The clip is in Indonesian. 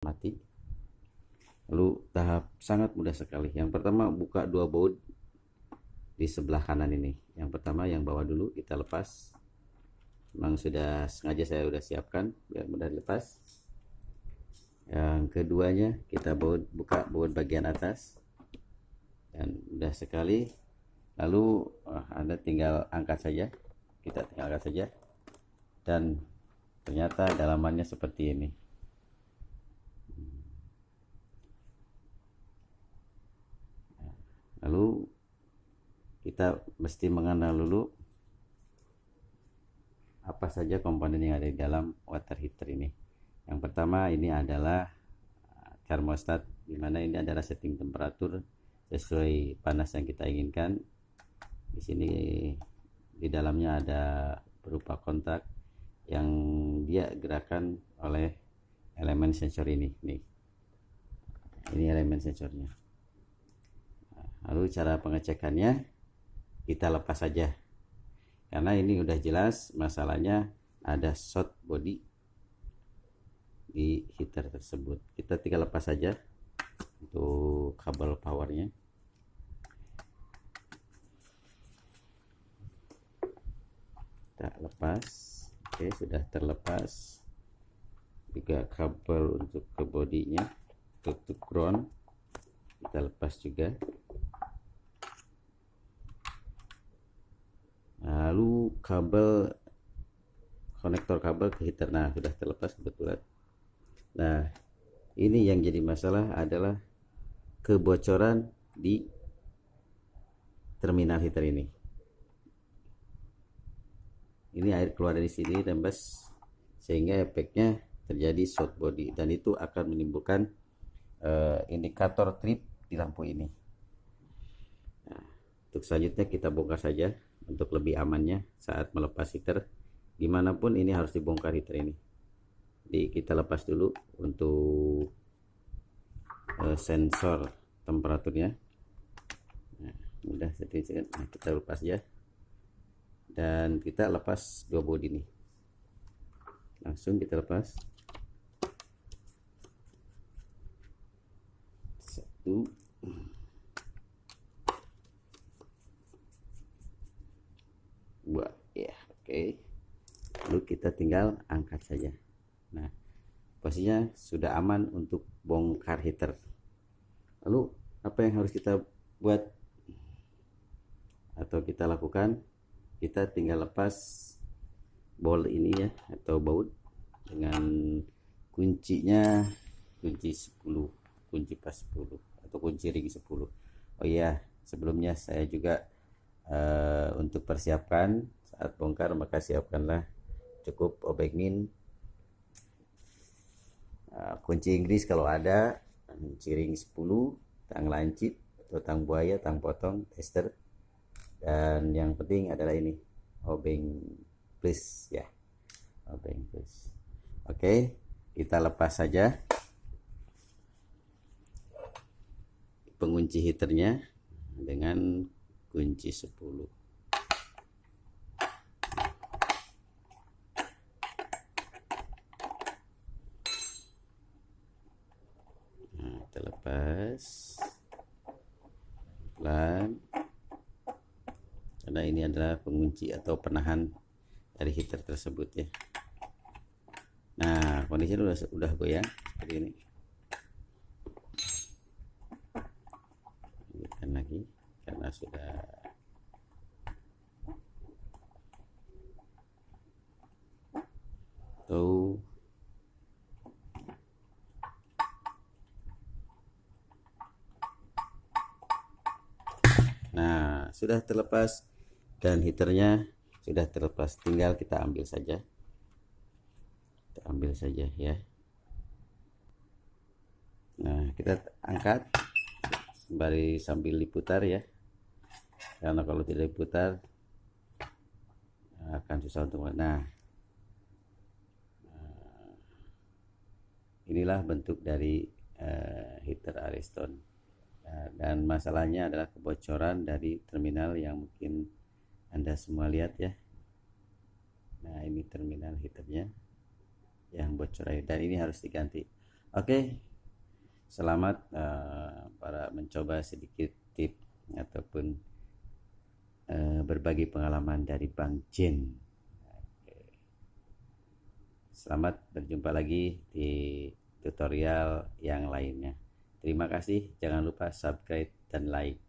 mati. Lalu tahap sangat mudah sekali. Yang pertama, buka dua baut di sebelah kanan ini. Yang pertama yang bawah dulu kita lepas. Memang sudah sengaja saya sudah siapkan biar mudah dilepas. Yang keduanya kita buka baut bagian atas, dan mudah sekali. Lalu Anda tinggal angkat saja, kita tinggal angkat saja, dan ternyata dalamannya seperti ini. Lalu kita mesti mengenal dulu apa saja komponen yang ada di dalam water heater ini. Yang pertama ini adalah termostat, dimana ini adalah setting temperatur sesuai panas yang kita inginkan. Di sini di dalamnya ada berupa kontak yang dia gerakan oleh elemen sensor ini. Nih, ini elemen sensornya. Lalu cara pengecekannya kita lepas saja, karena ini udah jelas masalahnya ada short body di heater tersebut. Kita tinggal lepas saja untuk kabel powernya. Kita lepas. Oke, sudah terlepas juga kabel untuk ke bodinya, untuk ground kita lepas juga. Lalu kabel, konektor kabel ke heater, nah sudah terlepas kebetulan. Nah, ini yang jadi masalah adalah kebocoran di terminal heater ini. Ini air keluar dari sini rembes, sehingga efeknya terjadi short body, dan itu akan menimbulkan indikator trip di lampu ini. Nah, untuk selanjutnya kita bongkar saja untuk lebih amannya saat melepas heater. Dimanapun ini harus dibongkar heater ini. Jadi kita lepas dulu untuk sensor temperaturnya. Nah, mudah sedikit. Nah, kita lepas ya, dan kita lepas dua baut ini. Langsung kita lepas. Satu. Dua. Ya, oke. Lalu kita tinggal angkat saja. Nah, posisinya sudah aman untuk bongkar heater. Lalu apa yang harus kita buat atau kita lakukan? Kita tinggal lepas bolt ini ya, atau baut, dengan kuncinya, kunci 10, kunci pas 10 atau kunci ring 10. Oh iya, sebelumnya saya juga untuk persiapkan saat bongkar, maka siapkanlah cukup obengin, kunci Inggris kalau ada, kunci ring 10, tang lancip atau tang buaya, tang potong, tester, dan yang penting adalah ini obeng please ya, obeng please. Oke, kita lepas saja pengunci heaternya dengan kunci 10. Nah, terlepas pelan, karena ini adalah pengunci atau penahan dari heater tersebut ya. Nah, kondisinya udah goyang seperti ini. Lanjutkan lagi karena sudah tuh. Nah, sudah terlepas dan heaternya sudah terlepas, tinggal kita ambil saja. Kita ambil saja ya. Nah, kita angkat sembari sambil diputar ya, karena kalau tidak diputar akan susah untuk. Nah, inilah bentuk dari heater Ariston. Dan masalahnya adalah kebocoran dari terminal yang mungkin Anda semua lihat ya. Nah, ini terminal heaternya yang bocor air, dan ini harus diganti. Oke, selamat para mencoba sedikit tip ataupun berbagi pengalaman dari Bang Jin. Selamat berjumpa lagi di tutorial yang lainnya. Terima kasih, jangan lupa subscribe dan like.